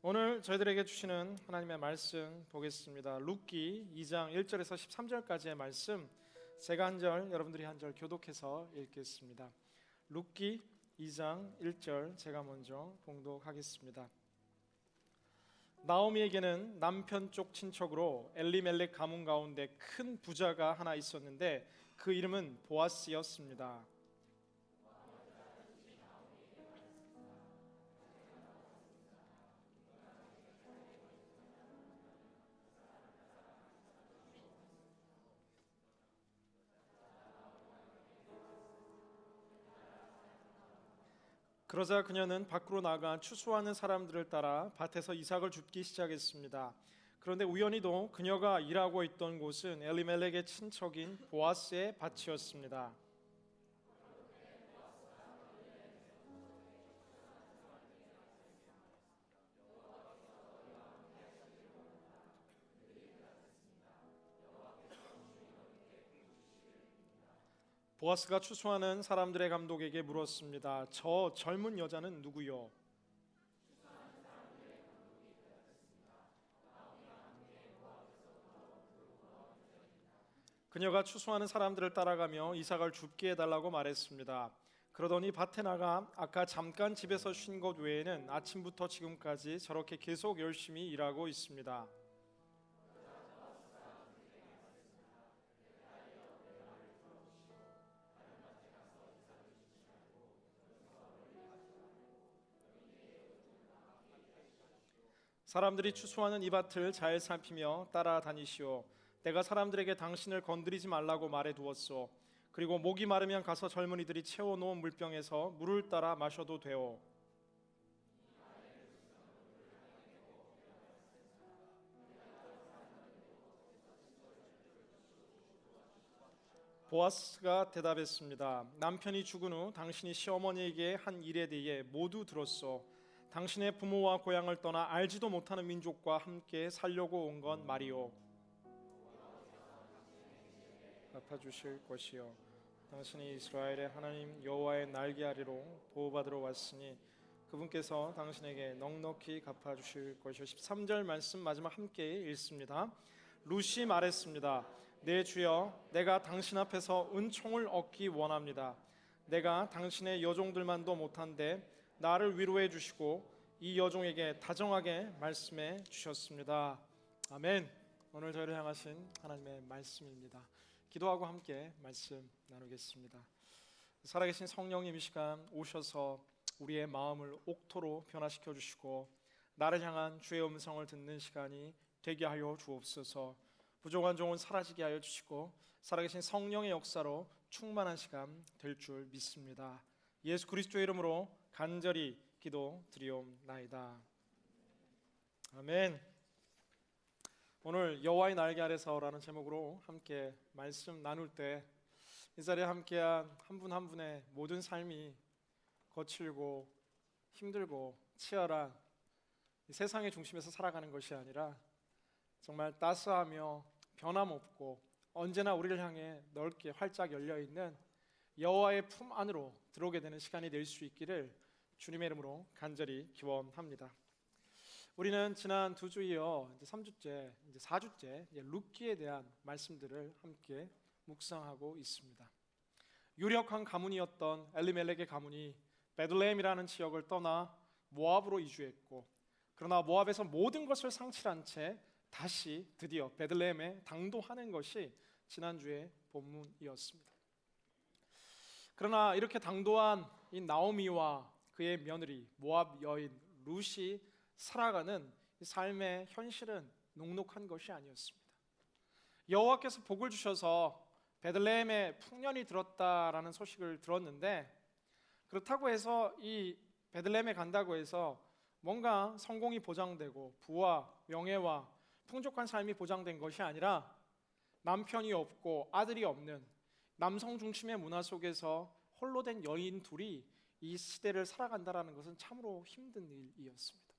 오늘 저희들에게 주시는 하나님의 말씀 보겠습니다. 룻기 2장 1절에서 13절까지의 말씀, 제가 한 절, 여러분들이 한 절 교독해서 읽겠습니다. 룻기 2장 1절 제가 먼저 봉독하겠습니다. 나오미에게는 남편 쪽 친척으로 엘리멜렉 가문 가운데 큰 부자가 하나 있었는데 그 이름은 보아스였습니다. 그러자 그녀는 밖으로 나가 추수하는 사람들을 따라 밭에서 이삭을 줍기 시작했습니다. 그런데 우연히도 그녀가 일하고 있던 곳은 엘리멜렉의 친척인 보아스의 밭이었습니다. 보아스가 추수하는 사람들의 감독에게 물었습니다. 저 젊은 여자는 누구요? 그녀가 추수하는 사람들을 따라가며 이삭을 줍게 해달라고 말했습니다. 그러더니 밭에 나가 아까 잠깐 집에서 쉰 것 외에는 아침부터 지금까지 저렇게 계속 열심히 일하고 있습니다. 사람들이 추수하는 이 밭을 잘 살피며 따라다니시오. 내가 사람들에게 당신을 건드리지 말라고 말해두었소. 그리고 목이 마르면 가서 젊은이들이 채워놓은 물병에서 물을 따라 마셔도 되오. 보아스가 대답했습니다. 남편이 죽은 후 당신이 시어머니에게 한 일에 대해 모두 들었소. 당신의 부모와 고향을 떠나 알지도 못하는 민족과 함께 살려고 온 건 말이오. 갚아주실 것이요. 당신이 이스라엘의 하나님 여호와의 날개 아래로 보호받으러 왔으니 그분께서 당신에게 넉넉히 갚아주실 것이요. 13절 말씀 마지막 함께 읽습니다. 룻이 말했습니다. 내 주여, 내가 당신 앞에서 은총을 얻기 원합니다. 내가 당신의 여종들만도 못한데 나를 위로해 주시고 이 여종에게 다정하게 말씀해 주셨습니다. 아멘. 오늘 저희를 향하신 하나님의 말씀입니다. 기도하고 함께 말씀 나누겠습니다. 살아계신 성령님, 이 시간 오셔서 우리의 마음을 옥토로 변화시켜 주시고 나를 향한 주의 음성을 듣는 시간이 되게 하여 주옵소서. 부족한 종은 사라지게 하여 주시고 살아계신 성령의 역사로 충만한 시간 될 줄 믿습니다. 예수 그리스도의 이름으로 간절히 기도드리옵나이다. 아멘. 오늘 여호와의 날개 아래서라는 제목으로 함께 말씀 나눌 때 이 자리에 함께한 한 분 한 분의 모든 삶이 거칠고 힘들고 치열한 이 세상의 중심에서 살아가는 것이 아니라 정말 따스하며 변함없고 언제나 우리를 향해 넓게 활짝 열려있는 여호와의 품 안으로 들어오게 되는 시간이 될 수 있기를 주님의 이름으로 간절히 기원합니다. 우리는 지난 두 주 이어 이제 3주째, 이제 4주째 룻기에 대한 말씀들을 함께 묵상하고 있습니다. 유력한 가문이었던 엘리멜렉의 가문이 베들레헴이라는 지역을 떠나 모압으로 이주했고, 그러나 모압에서 모든 것을 상실한 채 다시 드디어 베들레헴에 당도하는 것이 지난주의 본문이었습니다. 그러나 이렇게 당도한 이 나오미와 그의 며느리 모압 여인 룻이 살아가는 이 삶의 현실은 녹록한 것이 아니었습니다. 여호와께서 복을 주셔서 베들레헴에 풍년이 들었다라는 소식을 들었는데, 그렇다고 해서 이 베들레헴에 간다고 해서 뭔가 성공이 보장되고 부와 명예와 풍족한 삶이 보장된 것이 아니라 남편이 없고 아들이 없는 남성 중심의 문화 속에서 홀로 된 여인 둘이 이 시대를 살아간다는 것은 참으로 힘든 일이었습니다.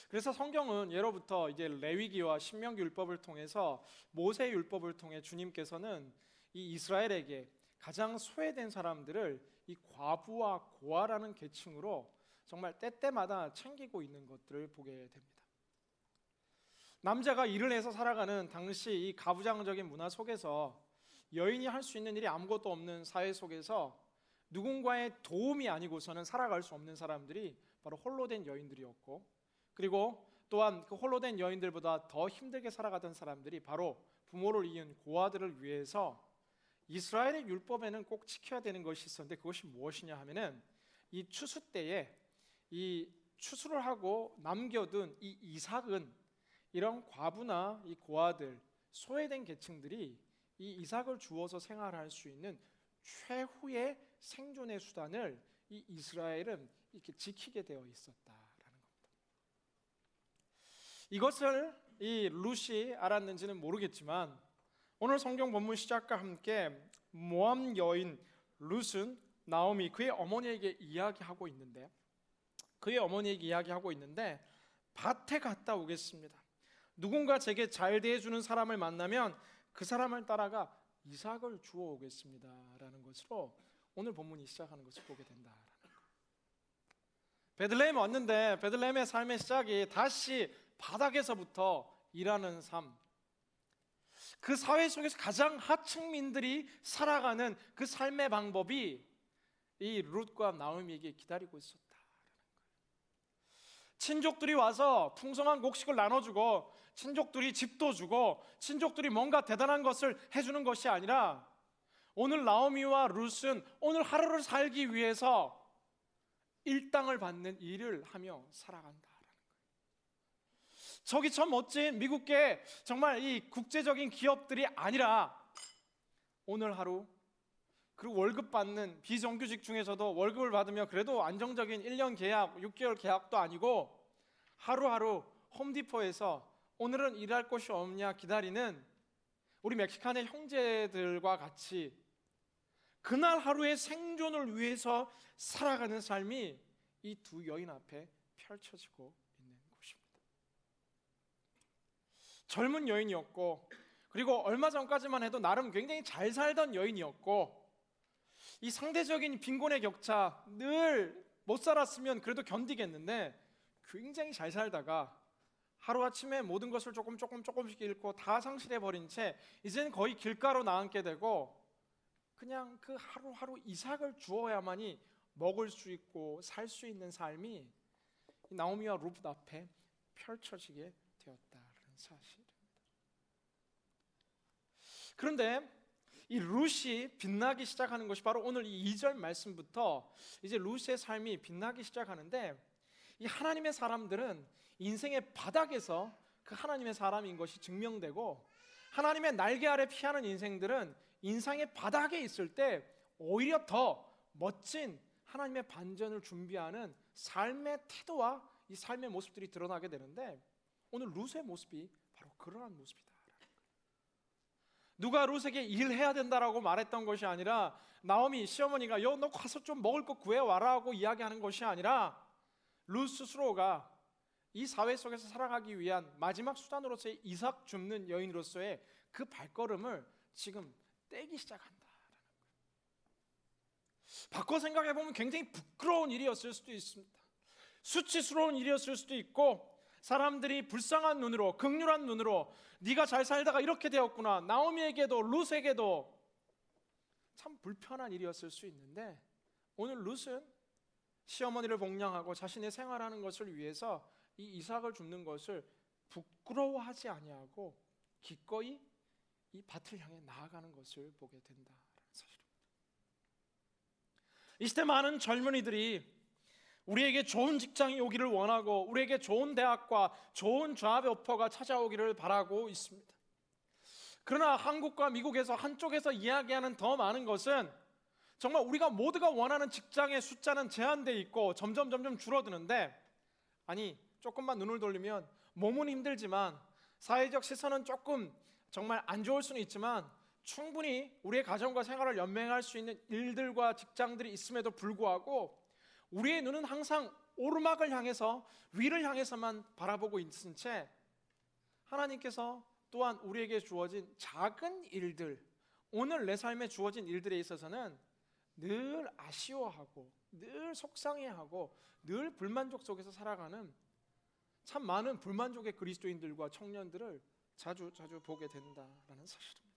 그래서 성경은 예로부터 이제 레위기와 신명기 율법을 통해서 모세 율법을 통해 주님께서는 이 이스라엘에게 가장 소외된 사람들을 이 과부와 고아라는 계층으로 정말 때때마다 챙기고 있는 것들을 보게 됩니다. 남자가 일을 해서 살아가는 당시 이 가부장적인 문화 속에서 여인이 할 수 있는 일이 아무것도 없는 사회 속에서 누군가의 도움이 아니고서는 살아갈 수 없는 사람들이 바로 홀로 된 여인들이었고, 그리고 또한 그 홀로 된 여인들보다 더 힘들게 살아가던 사람들이 바로 부모를 잃은 고아들을 위해서 이스라엘의 율법에는 꼭 지켜야 되는 것이 있었는데, 그것이 무엇이냐 하면은 이 추수 때에 이 추수를 하고 남겨둔 이 이삭은 이런 과부나 이 고아들, 소외된 계층들이 이 이삭을 주어서 생활할 수 있는 최후의 생존의 수단을 이 이스라엘은 이렇게 지키게 되어 있었다라는 겁니다. 이것을 이 룻이 알았는지는 모르겠지만 오늘 성경 본문 시작과 함께 모압 여인 룻은 나오미 그의 어머니에게 이야기하고 있는데, 밭에 갔다 오겠습니다. 누군가 제게 잘 대해주는 사람을 만나면 그 사람을 따라가 이삭을 주워 오겠습니다 라는 것으로 오늘 본문이 시작하는 것을 보게 된다라는 것. 베들레헴 왔는데 베들레헴의 삶의 시작이 다시 바닥에서부터 일하는 삶, 그 사회 속에서 가장 하층민들이 살아가는 그 삶의 방법이 이 룻과 나오미에게 기다리고 있었다라는 거예요. 친족들이 와서 풍성한 곡식을 나눠주고, 친족들이 집도 주고, 친족들이 뭔가 대단한 것을 해주는 것이 아니라 오늘 나오미와 룻은 오늘 하루를 살기 위해서 일당을 받는 일을 하며 살아간다라는 거예요. 저기 참 멋진 미국계 정말 이 국제적인 기업들이 아니라 오늘 하루, 그리고 월급 받는 비정규직 중에서도 월급을 받으며 그래도 안정적인 1년 계약, 6개월 계약도 아니고 하루하루 홈디포에서 오늘은 일할 곳이 없냐 기다리는 우리 멕시칸의 형제들과 같이 그날 하루의 생존을 위해서 살아가는 삶이 이 두 여인 앞에 펼쳐지고 있는 곳입니다. 젊은 여인이었고, 그리고 얼마 전까지만 해도 나름 굉장히 잘 살던 여인이었고, 이 상대적인 빈곤의 격차, 늘 못 살았으면 그래도 견디겠는데 굉장히 잘 살다가 하루아침에 모든 것을 조금씩 잃고 다 상실해버린 채 이제는 거의 길가로 나앉게 되고, 그냥 그 하루하루 이삭을 주어야만이 먹을 수 있고 살 수 있는 삶이 나오미와 룻 앞에 펼쳐지게 되었다는 사실입니다. 그런데 이 룻이 빛나기 시작하는 것이 바로 오늘 이 2절 말씀부터 이제 룻의 삶이 빛나기 시작하는데, 이 하나님의 사람들은 인생의 바닥에서 그 하나님의 사람인 것이 증명되고, 하나님의 날개 아래 피하는 인생들은 인생의 바닥에 있을 때 오히려 더 멋진 하나님의 반전을 준비하는 삶의 태도와 이 삶의 모습들이 드러나게 되는데, 오늘 룻의 모습이 바로 그러한 모습이다. 누가 룻에게 일해야 된다라고 말했던 것이 아니라, 나오미 시어머니가 너 가서 좀 먹을 거 구해와라 하고 이야기하는 것이 아니라, 룻 스스로가 이 사회 속에서 살아가기 위한 마지막 수단으로서의 이삭 줍는 여인으로서의 그 발걸음을 지금 떼기 시작한다라는 거예요. 바꿔 생각해보면 굉장히 부끄러운 일이었을 수도 있습니다. 수치스러운 일이었을 수도 있고, 사람들이 불쌍한 눈으로, 긍휼한 눈으로 네가 잘 살다가 이렇게 되었구나, 나오미에게도 룻에게도 참 불편한 일이었을 수 있는데, 오늘 룻은 시어머니를 복양하고 자신의 생활하는 것을 위해서 이 이삭을 줍는 것을 부끄러워하지 아니하고 기꺼이 이 밭을 향해 나아가는 것을 보게 된다라는 사실입니다. 이 시대 많은 젊은이들이 우리에게 좋은 직장이 오기를 원하고, 우리에게 좋은 대학과 좋은 잡 오퍼가 찾아오기를 바라고 있습니다. 그러나 한국과 미국에서 한쪽에서 이야기하는 더 많은 것은 정말 우리가 모두가 원하는 직장의 숫자는 제한되어 있고 점점 줄어드는데, 아니 조금만 눈을 돌리면 몸은 힘들지만 사회적 시선은 조금 정말 안 좋을 수는 있지만 충분히 우리의 가정과 생활을 연맹할 수 있는 일들과 직장들이 있음에도 불구하고 우리의 눈은 항상 오르막을 향해서, 위를 향해서만 바라보고 있은 채 하나님께서 또한 우리에게 주어진 작은 일들, 오늘 내 삶에 주어진 일들에 있어서는 늘 아쉬워하고 늘 속상해하고 늘 불만족 속에서 살아가는 참 많은 불만족의 그리스도인들과 청년들을 자주 보게 된다라는 사실입니다.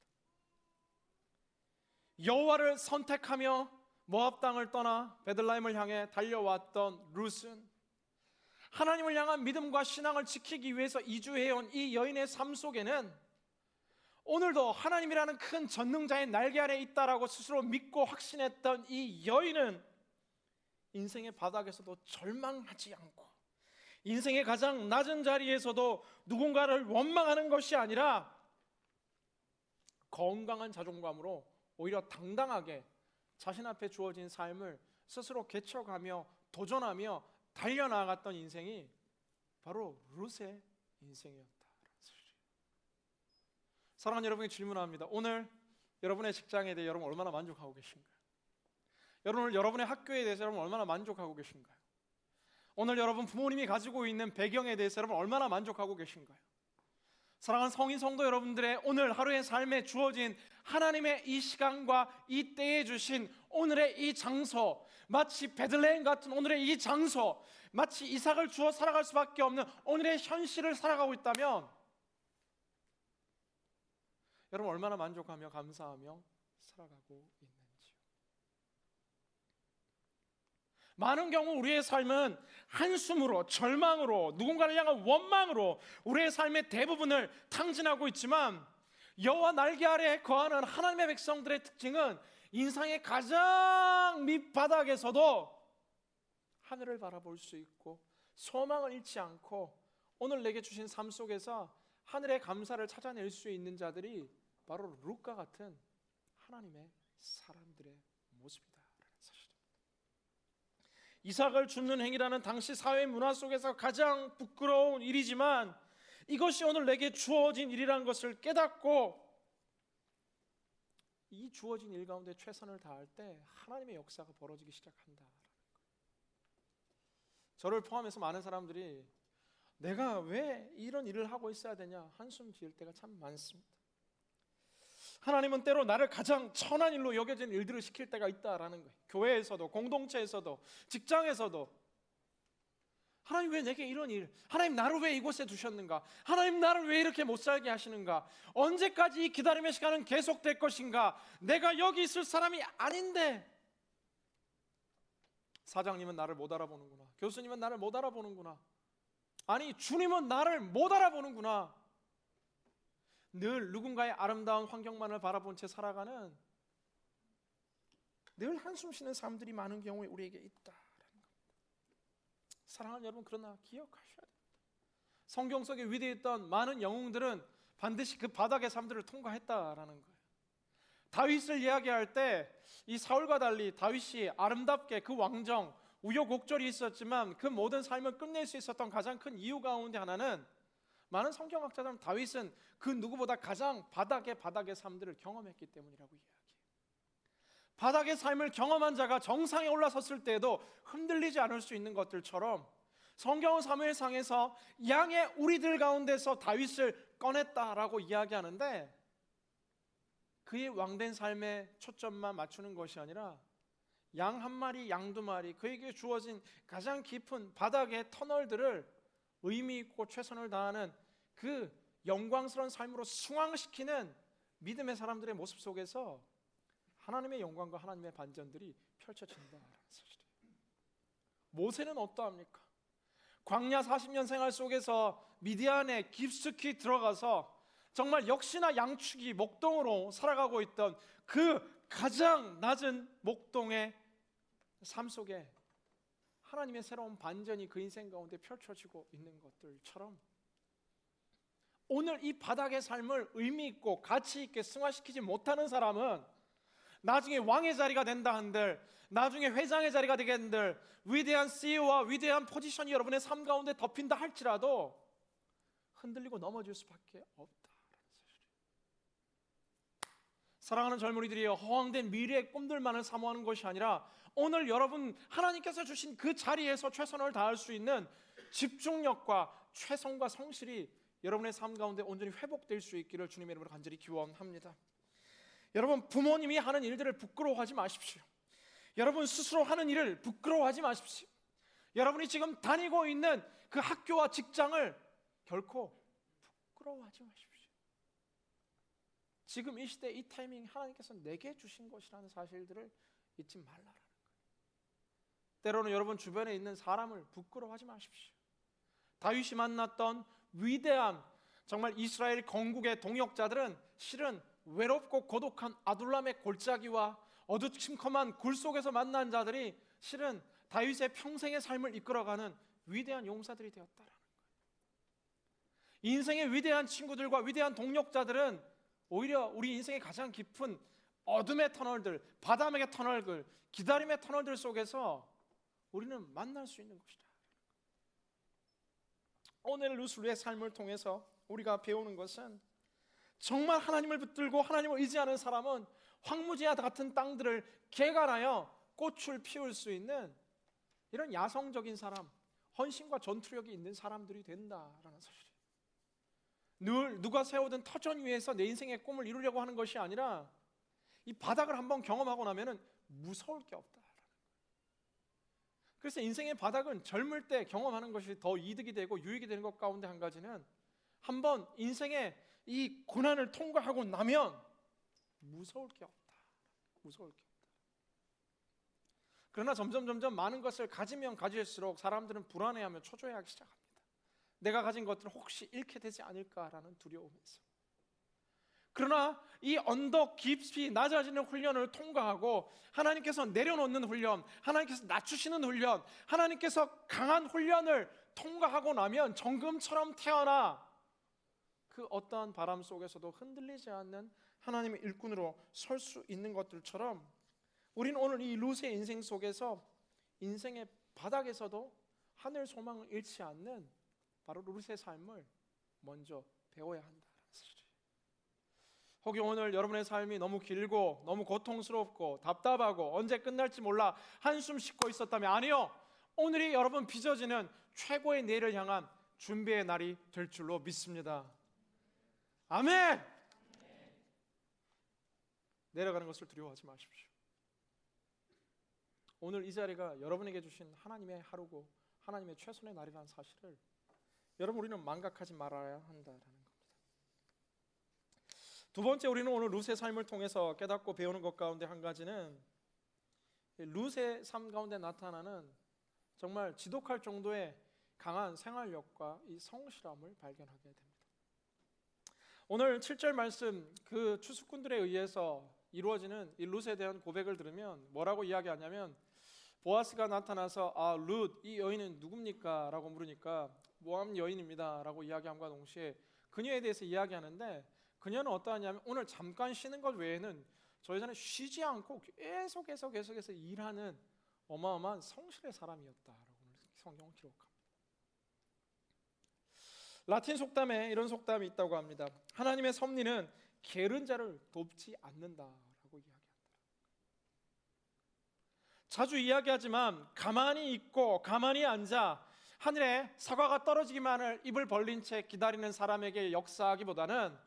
여호와를 선택하며 모압 땅을 떠나 베들레헴을 향해 달려왔던 룻은 하나님을 향한 믿음과 신앙을 지키기 위해서 이주해온 이 여인의 삶 속에는 오늘도 하나님이라는 큰 전능자의 날개 아래 있다라고 스스로 믿고 확신했던 이 여인은 인생의 바닥에서도 절망하지 않고 인생의 가장 낮은 자리에서도 누군가를 원망하는 것이 아니라 건강한 자존감으로 오히려 당당하게 자신 앞에 주어진 삶을 스스로 개척하며 도전하며 달려나갔던 인생이 바로 룻의 인생이었다라는 사실이에요. 사랑하는 여러분께 질문합니다. 오늘 여러분의 직장에 대해 여러분 얼마나 만족하고 계신가요? 오늘 여러분의 학교에 대해서 여러분 얼마나 만족하고 계신가요? 오늘 여러분 부모님이 가지고 있는 배경에 대해서 여러분 얼마나 만족하고 계신가요? 사랑하는 성인 성도 여러분들의 오늘 하루의 삶에 주어진 하나님의 이 시간과 이 때에 주신 오늘의 이 장소, 마치 베들레헴 같은 오늘의 이 장소, 마치 이삭을 주어 살아갈 수밖에 없는 오늘의 현실을 살아가고 있다면 여러분 얼마나 만족하며 감사하며 살아가고 있는지요? 많은 경우 우리의 삶은 한숨으로, 절망으로, 누군가를 향한 원망으로 우리의 삶의 대부분을 탕진하고 있지만 여호와 날개 아래에 거하는 하나님의 백성들의 특징은 인생의 가장 밑바닥에서도 하늘을 바라볼 수 있고 소망을 잃지 않고 오늘 내게 주신 삶 속에서 하늘의 감사를 찾아낼 수 있는 자들이 바로 룻과 같은 하나님의 사람들의 모습이다라는 사실입니다. 이삭을 줍는 행위라는 당시 사회 문화 속에서 가장 부끄러운 일이지만 이것이 오늘 내게 주어진 일이라는 것을 깨닫고 이 주어진 일 가운데 최선을 다할 때 하나님의 역사가 벌어지기 시작한다라는 거예요. 저를 포함해서 많은 사람들이 내가 왜 이런 일을 하고 있어야 되냐 한숨 지을 때가 참 많습니다. 하나님은 때로 나를 가장 천한 일로 여겨진 일들을 시킬 때가 있다라는 거예요. 교회에서도 공동체에서도 직장에서도 하나님 왜 내게 이런 일, 하나님 나를 왜 이곳에 두셨는가, 하나님 나를 왜 이렇게 못 살게 하시는가, 언제까지 이 기다림의 시간은 계속될 것인가, 내가 여기 있을 사람이 아닌데 사장님은 나를 못 알아보는구나, 교수님은 나를 못 알아보는구나, 아니 주님은 나를 못 알아보는구나. 늘 누군가의 아름다운 환경만을 바라본 채 살아가는 늘 한숨 쉬는 사람들이 많은 경우에 우리에게 있다라는 겁니다. 사랑하는 여러분, 그러나 기억하셔야 됩니다. 성경 속에 위대했던 많은 영웅들은 반드시 그 바닥의 삶들을 통과했다라는 거예요. 다윗을 이야기할 때 이 사울과 달리 다윗이 아름답게 그 왕정 우여곡절이 있었지만 그 모든 삶을 끝낼 수 있었던 가장 큰 이유 가운데 하나는 많은 성경학자들은 다윗은 그 누구보다 가장 바닥의 삶들을 경험했기 때문이라고 이야기해요. 바닥의 삶을 경험한 자가 정상에 올라섰을 때에도 흔들리지 않을 수 있는 것들처럼 성경은 사무엘상에서 양의 우리들 가운데서 다윗을 꺼냈다라고 이야기하는데 그의 왕된 삶에 초점만 맞추는 것이 아니라 양 한 마리, 양 두 마리, 그에게 주어진 가장 깊은 바닥의 터널들을 의미 있고 최선을 다하는 그 영광스러운 삶으로 승화시키는 믿음의 사람들의 모습 속에서 하나님의 영광과 하나님의 반전들이 펼쳐진다는 사실이에요. 모세는 어떠합니까? 광야 40년 생활 속에서 미디안에 깊숙이 들어가서 정말 역시나 양축이 목동으로 살아가고 있던 그 가장 낮은 목동의 삶 속에 하나님의 새로운 반전이 그 인생 가운데 펼쳐지고 있는 것들처럼 오늘 이 바닥의 삶을 의미 있고 가치 있게 승화시키지 못하는 사람은 나중에 왕의 자리가 된다 한들, 나중에 회장의 자리가 되겠는들, 위대한 CEO와 위대한 포지션이 여러분의 삶 가운데 덮인다 할지라도 흔들리고 넘어질 수밖에 없다라는 사실이에요. 사랑하는 젊은이들이여, 허황된 미래의 꿈들만을 사모하는 것이 아니라 오늘 여러분 하나님께서 주신 그 자리에서 최선을 다할 수 있는 집중력과 최선과 성실이 여러분의 삶 가운데 온전히 회복될 수 있기를 주님의 이름으로 간절히 기원합니다. 여러분, 부모님이 하는 일들을 부끄러워하지 마십시오. 여러분 스스로 하는 일을 부끄러워하지 마십시오. 여러분이 지금 다니고 있는 그 학교와 직장을 결코 부끄러워하지 마십시오. 지금 이 시대 이 타이밍 하나님께서 내게 주신 것이라는 사실들을 잊지 말라라는 거예요. 때로는 여러분 주변에 있는 사람을 부끄러워하지 마십시오. 다윗이 만났던 위대한 정말 이스라엘 건국의 동역자들은 실은 외롭고 고독한 아둘람의 골짜기와 어두침컴한 굴 속에서 만난 자들이 실은 다윗의 평생의 삶을 이끌어가는 위대한 용사들이 되었다라는 거예요. 인생의 위대한 친구들과 위대한 동역자들은 오히려 우리 인생의 가장 깊은 어둠의 터널들, 바람의 터널들, 기다림의 터널들 속에서 우리는 만날 수 있는 것이다. 오늘 루스의 삶을 통해서 우리가 배우는 것은 정말 하나님을 붙들고 하나님을 의지하는 사람은 황무지와 같은 땅들을 개간하여 꽃을 피울 수 있는 이런 야성적인 사람, 헌신과 전투력이 있는 사람들이 된다라는 사실이에요. 늘 누가 세우던 터전 위에서 내 인생의 꿈을 이루려고 하는 것이 아니라 이 바닥을 한번 경험하고 나면은 무서울 게 없다. 그래서 인생의 바닥은 젊을 때 경험하는 것이 더 이득이 되고 유익이 되는 것 가운데 한 가지는 한번 인생의 이 고난을 통과하고 나면 무서울 게 없다. 무서울 게 없다. 그러나 점점 많은 것을 가지면 가질수록 사람들은 불안해하며 초조해하기 시작합니다. 내가 가진 것들을 혹시 잃게 되지 않을까라는 두려움에서. 그러나 이 언덕 깊이 낮아지는 훈련을 통과하고 하나님께서 내려놓는 훈련, 하나님께서 낮추시는 훈련, 하나님께서 강한 훈련을 통과하고 나면 정금처럼 태어나 그 어떠한 바람 속에서도 흔들리지 않는 하나님의 일꾼으로 설 수 있는 것들처럼 우리는 오늘 이 룻의 인생 속에서 인생의 바닥에서도 하늘 소망을 잃지 않는 바로 룻의 삶을 먼저 배워야 한다는 사실이에요. 혹시 오늘 여러분의 삶이 너무 길고 너무 고통스럽고 답답하고 언제 끝날지 몰라 한숨 쉬고 있었다면 아니요, 오늘이 여러분 빚어지는 최고의 내일을 향한 준비의 날이 될 줄로 믿습니다. 아멘! 내려가는 것을 두려워하지 마십시오. 오늘 이 자리가 여러분에게 주신 하나님의 하루고 하나님의 최선의 날이라는 사실을 여러분 우리는 망각하지 말아야 한다라는 겁니다. 두 번째, 우리는 오늘 룻의 삶을 통해서 깨닫고 배우는 것 가운데 한 가지는 룻의 삶 가운데 나타나는 정말 지독할 정도의 강한 생활력과 이 성실함을 발견하게 됩니다. 오늘 7절 말씀, 그 추수꾼들에 의해서 이루어지는 이 룻에 대한 고백을 들으면 뭐라고 이야기하냐면, 보아스가 나타나서 룻, 이 여인은 누굽니까? 라고 물으니까 모함 여인입니다 라고 이야기함과 동시에 그녀에 대해서 이야기하는데, 그녀는 어떠하냐면 오늘 잠깐 쉬는 것 외에는 저 여자는 쉬지 않고 계속해서 일하는 어마어마한 성실의 사람이었다라고 성경은 기록합니다. 라틴 속담에 이런 속담이 있다고 합니다. 하나님의 섭리는 게으른 자를 돕지 않는다라고 이야기합니다. 자주 이야기하지만 가만히 있고 가만히 앉아 하늘에 사과가 떨어지기만을 입을 벌린 채 기다리는 사람에게 역사하기보다는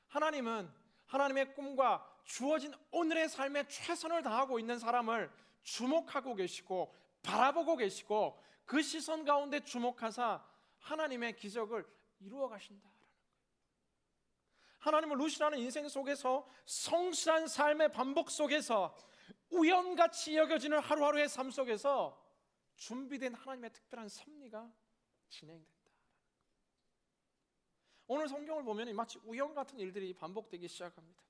하나님은 하나님의 꿈과 주어진 오늘의 삶에 최선을 다하고 있는 사람을 주목하고 계시고 바라보고 계시고 그 시선 가운데 주목하사 하나님의 기적을 이루어 가신다라는 거예요. 하나님은 룻이라는 인생 속에서 성실한 삶의 반복 속에서 우연같이 여겨지는 하루하루의 삶 속에서 준비된 하나님의 특별한 섭리가 진행된다. 오늘 성경을 보면 마치 우연 같은 일들이 반복되기 시작합니다.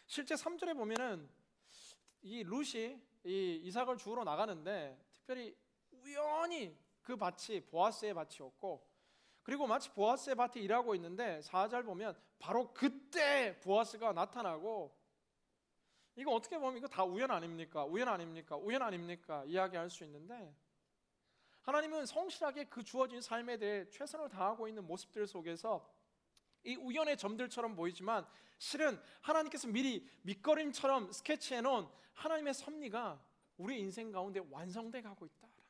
실제 3절에 보면은 이 룻이 이 이삭을 주우러 나가는데 특별히 우연히 그 밭이 보아스의 밭이었고, 그리고 마치 보아스의 밭에 일하고 있는데 4절 보면 바로 그때 보아스가 나타나고, 이거 어떻게 보면 이거 다 우연 아닙니까? 우연 아닙니까? 우연 아닙니까? 이야기할 수 있는데, 하나님은 성실하게 그 주어진 삶에 대해 최선을 다하고 있는 모습들 속에서 이 우연의 점들처럼 보이지만 실은 하나님께서 미리 밑거림처럼 스케치해 놓은 하나님의 섭리가 우리 인생 가운데 완성돼 가고 있다라는 거예요.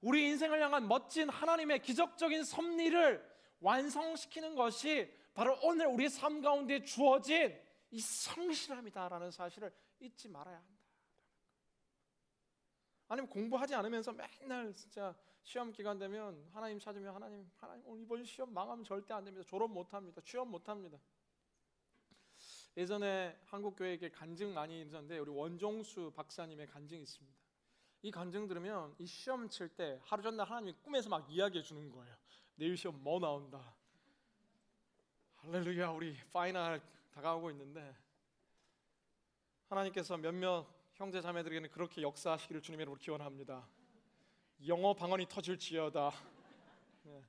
우리 인생을 향한 멋진 하나님의 기적적인 섭리를 완성시키는 것이 바로 오늘 우리의 삶 가운데 주어진 이 성실함이다라는 사실을 잊지 말아야 한다. 아니면 공부하지 않으면서 맨날 진짜 시험 기간 되면 하나님 찾으면 하나님 오늘 이번 시험 망하면 절대 안 됩니다. 졸업 못 합니다. 취업 못 합니다. 예전에 한국 교회에 간증 많이 있었는데 우리 원종수 박사님의 간증이 있습니다. 이 간증 들으면 이 시험 칠 때 하루 전날 하나님이 꿈에서 막 이야기해 주는 거예요. 내일 시험 뭐 나온다. 할렐루야, 우리 파이널 다가오고 있는데 하나님께서 몇몇 형제 자매들에게는 그렇게 역사하시기를 주님의 이름으로 기원합니다. 영어 방언이 터질지어다. 네.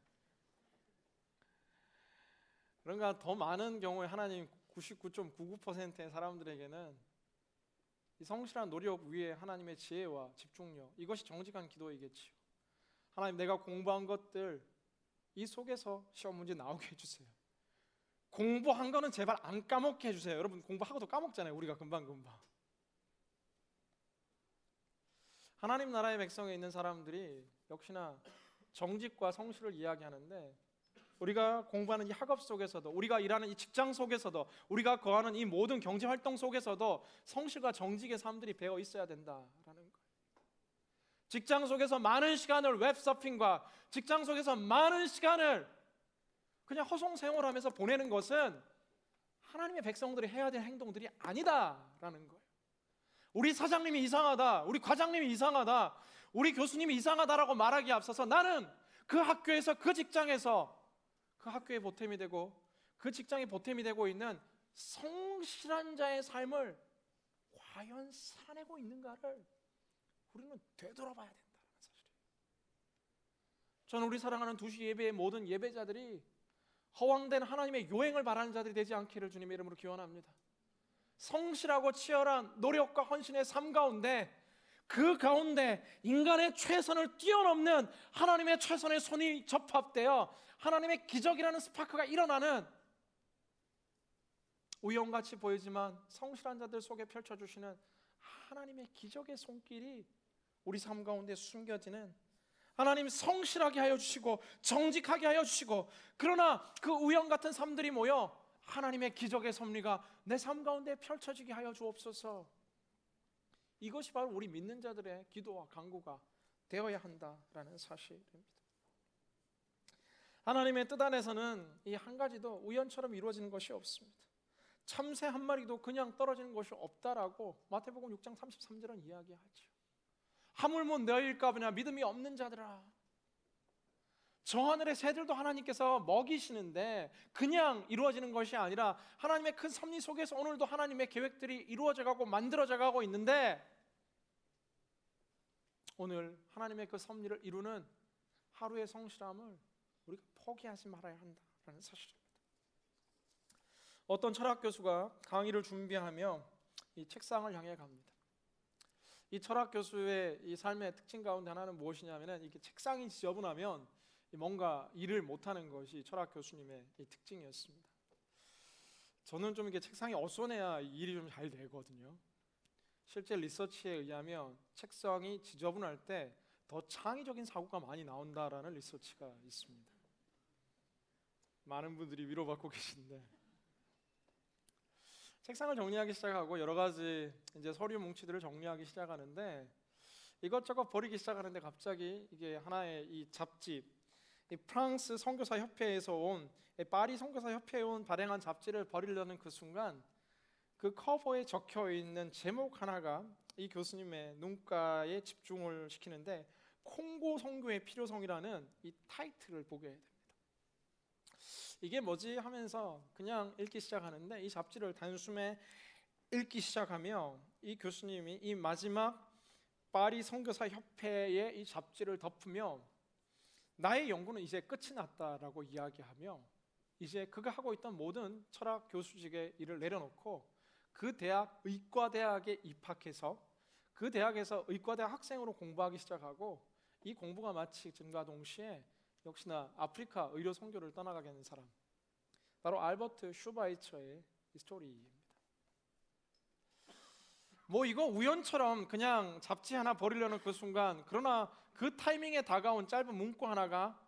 그런가 더 많은 경우에 하나님 99.99%의 사람들에게는 이 성실한 노력 위에 하나님의 지혜와 집중력, 이것이 정직한 기도이겠지요. 하나님, 내가 공부한 것들 이 속에서 시험 문제 나오게 해주세요. 공부한 거는 제발 안 까먹게 해주세요. 여러분 공부하고도 까먹잖아요. 우리가 금방금방. 하나님 나라의 백성에 있는 사람들이 역시나 정직과 성실을 이야기하는데, 우리가 공부하는 이 학업 속에서도, 우리가 일하는 이 직장 속에서도, 우리가 거하는 이 모든 경제활동 속에서도 성실과 정직의 삶들이 배어 있어야 된다라는 거예요. 직장 속에서 많은 시간을 웹서핑과 직장 속에서 많은 시간을 그냥 허송세월하면서 보내는 것은 하나님의 백성들이 해야 될 행동들이 아니다라는 거예요. 우리 사장님이 이상하다, 우리 과장님이 이상하다, 우리 교수님이 이상하다라고 말하기에 앞서서 나는 그 학교에서, 그 직장에서, 그 학교의 보탬이 되고 그 직장의 보탬이 되고 있는 성실한 자의 삶을 과연 살아내고 있는가를 우리는 되돌아봐야 된다는 사실이에요. 저는 우리 사랑하는 2시 예배의 모든 예배자들이 허황된 하나님의 요행을 바라는 자들이 되지 않기를 주님의 이름으로 기원합니다. 성실하고 치열한 노력과 헌신의 삶 가운데, 그 가운데 인간의 최선을 뛰어넘는 하나님의 최선의 손이 접합되어 하나님의 기적이라는 스파크가 일어나는, 우연같이 보이지만 성실한 자들 속에 펼쳐주시는 하나님의 기적의 손길이 우리 삶 가운데 숨겨지는, 하나님 성실하게 하여 주시고 정직하게 하여 주시고, 그러나 그 우연 같은 삶들이 모여 하나님의 기적의 섭리가 내 삶 가운데 펼쳐지게 하여 주옵소서. 이것이 바로 우리 믿는 자들의 기도와 간구가 되어야 한다라는 사실입니다. 하나님의 뜻 안에서는 이 한 가지도 우연처럼 이루어지는 것이 없습니다. 참새 한 마리도 그냥 떨어지는 것이 없다라고 마태복음 6장 33절은 이야기하죠. 하물며 너희일까 보냐 믿음이 없는 자들아. 저 하늘의 새들도 하나님께서 먹이시는데 그냥 이루어지는 것이 아니라 하나님의 큰 섭리 속에서 오늘도 하나님의 계획들이 이루어져 가고 만들어져 가고 있는데, 오늘 하나님의 그 섭리를 이루는 하루의 성실함을 우리가 포기하지 말아야 한다라는 사실입니다. 어떤 철학 교수가 강의를 준비하며 이 책상을 향해 갑니다. 이 철학 교수의 이 삶의 특징 가운데 하나는 무엇이냐면은, 이게 책상이 지저분하면 뭔가 일을 못하는 것이 철학 교수님의 이 특징이었습니다. 저는 좀 이게 책상이 어수선해야 일이 좀 잘 되거든요. 실제 리서치에 의하면 책상이 지저분할 때 더 창의적인 사고가 많이 나온다라는 리서치가 있습니다. 많은 분들이 위로받고 계신데, 책상을 정리하기 시작하고 여러 가지 이제 서류 뭉치들을 정리하기 시작하는데, 이것저것 버리기 시작하는데 갑자기 이게 하나의 이 잡지, 이 프랑스 선교사 협회에서 온, 파리 선교사 협회에 온 발행한 잡지를 버리려는 그 순간, 그 커버에 적혀 있는 제목 하나가 이 교수님의 눈가에 집중을 시키는데, 콩고 선교의 필요성이라는 이 타이틀을 보게 됩니다. 이게 뭐지 하면서 그냥 읽기 시작하는데, 이 잡지를 단숨에 읽기 시작하며 이 교수님이 이 마지막 파리 선교사 협회의 이 잡지를 덮으며 나의 연구는 이제 끝이 났다라고 이야기하며, 이제 그가 하고 있던 모든 철학 교수직의 일을 내려놓고 그 대학 의과대학에 입학해서 그 대학에서 의과대학 학생으로 공부하기 시작하고, 이 공부가 마치진과 동시에 역시나 아프리카 의료 선교를 떠나가게 하는 사람, 바로 알버트 슈바이처의 스토리입니다. 뭐 이거 우연처럼 그냥 잡지 하나 버리려는 그 순간, 그러나 그 타이밍에 다가온 짧은 문구 하나가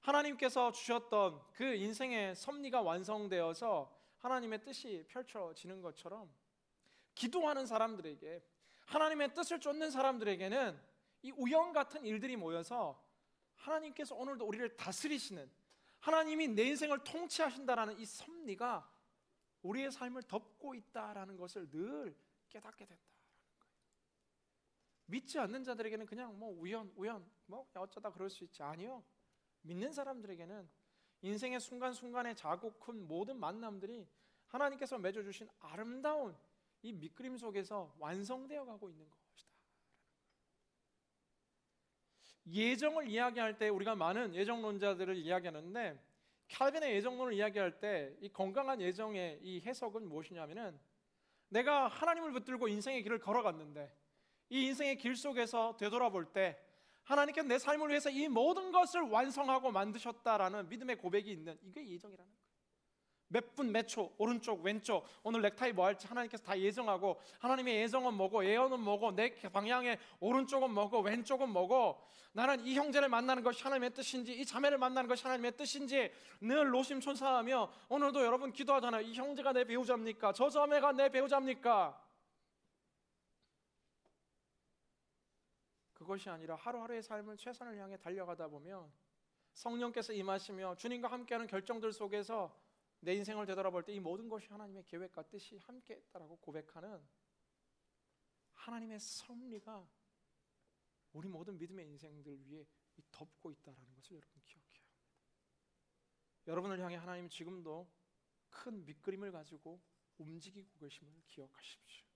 하나님께서 주셨던 그 인생의 섭리가 완성되어서 하나님의 뜻이 펼쳐지는 것처럼, 기도하는 사람들에게, 하나님의 뜻을 쫓는 사람들에게는 이 우연 같은 일들이 모여서 하나님께서 오늘도 우리를 다스리시는, 하나님이 내 인생을 통치하신다라는 이 섭리가 우리의 삶을 덮고 있다라는 것을 늘 깨닫게 된다. 믿지 않는 자들에게는 그냥 뭐 우연 뭐 어쩌다 그럴 수 있지. 아니요. 믿는 사람들에게는 인생의 순간순간에 작고 큰 모든 만남들이 하나님께서 맺어주신 아름다운 이 밑그림 속에서 완성되어 가고 있는 것이다. 예정을 이야기할 때 우리가 많은 예정론자들을 이야기하는데, 칼빈의 예정론을 이야기할 때 이 건강한 예정의 이 해석은 무엇이냐면은, 내가 하나님을 붙들고 인생의 길을 걸어갔는데 이 인생의 길 속에서 되돌아볼 때 하나님께서 내 삶을 위해서 이 모든 것을 완성하고 만드셨다라는 믿음의 고백이 있는, 이게 예정이라는 거예요. 몇 분 몇 초 오른쪽 왼쪽 오늘 넥타이 뭐 할지 하나님께서 다 예정하고, 하나님의 예정은 뭐고 예언은 뭐고 내 방향의 오른쪽은 뭐고 왼쪽은 뭐고, 나는 이 형제를 만나는 것이 하나님의 뜻인지 이 자매를 만나는 것이 하나님의 뜻인지 늘 노심초사하며, 오늘도 여러분 기도하잖아요. 이 형제가 내 배우자입니까? 저 자매가 내 배우자입니까? 그것이 아니라 하루하루의 삶을 최선을 향해 달려가다 보면 성령께서 임하시며 주님과 함께하는 결정들 속에서 내 인생을 되돌아볼 때 이 모든 것이 하나님의 계획과 뜻이 함께 있다라고 고백하는 하나님의 섭리가 우리 모든 믿음의 인생들 위에 덮고 있다라는 것을 여러분 기억해야 합니다. 여러분을 향해 하나님은 지금도 큰 밑그림을 가지고 움직이고 계심을 기억하십시오.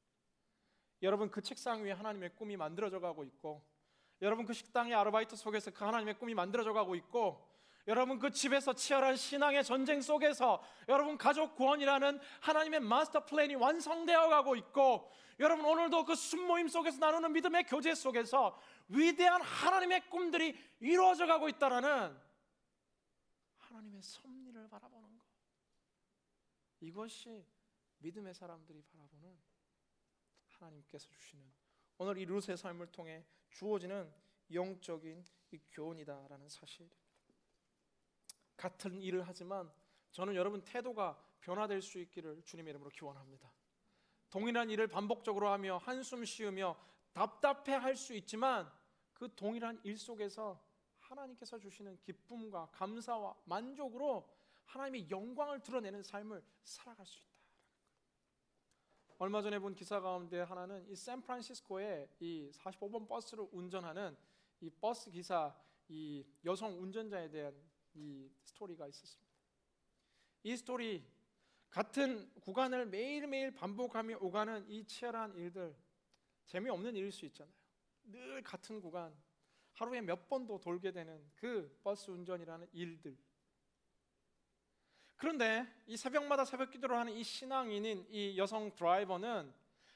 여러분, 그 책상 위에 하나님의 꿈이 만들어져 가고 있고, 여러분 그 식당의 아르바이트 속에서 그 하나님의 꿈이 만들어져 가고 있고, 여러분 그 집에서 치열한 신앙의 전쟁 속에서 여러분 가족 구원이라는 하나님의 마스터 플랜이 완성되어 가고 있고, 여러분 오늘도 그 순모임 속에서 나누는 믿음의 교제 속에서 위대한 하나님의 꿈들이 이루어져 가고 있다라는 하나님의 섭리를 바라보는 것, 이것이 믿음의 사람들이 바라보는 하나님께서 주시는 오늘 이 룻의 삶을 통해 주어지는 영적인 이 교훈이다라는 사실입니다. 같은 일을 하지만 저는 여러분 태도가 변화될 수 있기를 주님의 이름으로 기원합니다. 동일한 일을 반복적으로 하며 한숨 쉬으며 답답해할 수 있지만 그 동일한 일 속에서 하나님께서 주시는 기쁨과 감사와 만족으로 하나님의 영광을 드러내는 삶을 살아갈 수 있다. 얼마 전에 본 기사 가운데 하나는 이 샌프란시스코에 이 45번 버스를 운전하는 이 버스 기사, 이 여성 운전자에 대한 이 스토리가 있었습니다. 이 스토리, 같은 구간을 매일매일 반복하며 오가는 이 치열한 일들, 재미없는 일일 수 있잖아요. 늘 같은 구간 하루에 몇 번도 돌게 되는 그 버스 운전이라는 일들. 그런데 이 새벽마다 새벽 기도를 하는 이 신앙인인 이 여성 드라이버는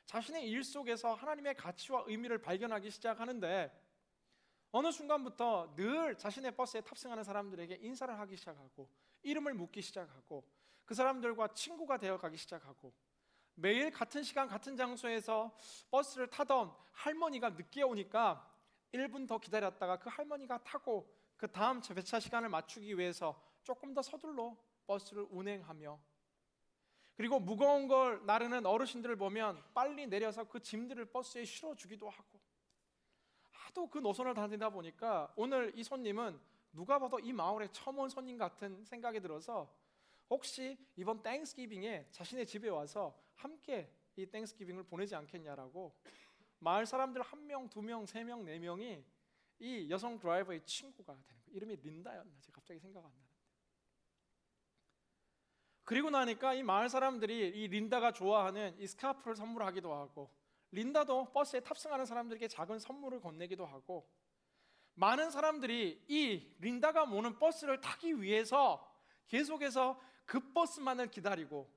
자신의 일 속에서 하나님의 가치와 의미를 발견하기 시작하는데, 어느 순간부터 늘 자신의 버스에 탑승하는 사람들에게 인사를 하기 시작하고 이름을 묻기 시작하고 그 사람들과 친구가 되어가기 시작하고, 매일 같은 시간 같은 장소에서 버스를 타던 할머니가 늦게 오니까 1분 더 기다렸다가 그 할머니가 타고 그 다음 배차 시간을 맞추기 위해서 조금 더 서둘러 버스를 운행하며, 그리고 무거운 걸 나르는 어르신들을 보면 빨리 내려서 그 짐들을 버스에 실어주기도 하고, 하도 그 노선을 다니다 보니까 오늘 이 손님은 누가 봐도 이 마을에 처음 온 손님 같은 생각이 들어서 혹시 이번 땡스기빙에 자신의 집에 와서 함께 이 땡스기빙을 보내지 않겠냐라고 마을 사람들 1명, 2명, 3명, 4명이 이 여성 드라이버의 친구가 되는 거예요. 이름이 린다였나? 제가 갑자기 생각 안 나는데. 그리고 나니까 이 마을 사람들이 이 린다가 좋아하는 이 스카프를 선물하기도 하고, 린다도 버스에 탑승하는 사람들에게 작은 선물을 건네기도 하고, 많은 사람들이 이 린다가 모는 버스를 타기 위해서 계속해서 그 버스만을 기다리고,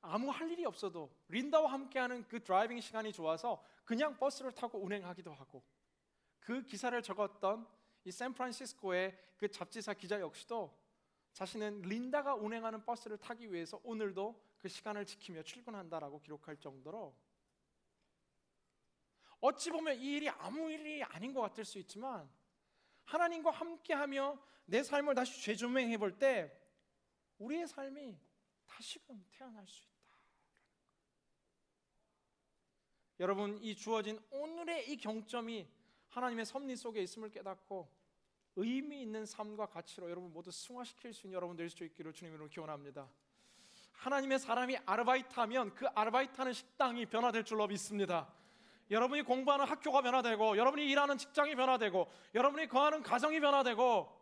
아무 할 일이 없어도 린다와 함께하는 그 드라이빙 시간이 좋아서 그냥 버스를 타고 운행하기도 하고, 그 기사를 적었던 이 샌프란시스코의 그 잡지사 기자 역시도 자신은 린다가 운행하는 버스를 타기 위해서 오늘도 그 시간을 지키며 출근한다라고 기록할 정도로, 어찌 보면 이 일이 아무 일이 아닌 것 같을 수 있지만 하나님과 함께하며 내 삶을 다시 재조명해 볼 때 우리의 삶이 다시금 태어날 수 있다. 여러분, 이 주어진 오늘의 이 경점이 하나님의 섭리 속에 있음을 깨닫고 의미 있는 삶과 가치로 여러분 모두 승화시킬 수 있는 여러분 될 수 있기를 주님으로 기원합니다. 하나님의 사람이 아르바이트하면 그 아르바이트하는 식당이 변화될 줄로 믿습니다. 여러분이 공부하는 학교가 변화되고, 여러분이 일하는 직장이 변화되고, 여러분이 거하는 가정이 변화되고,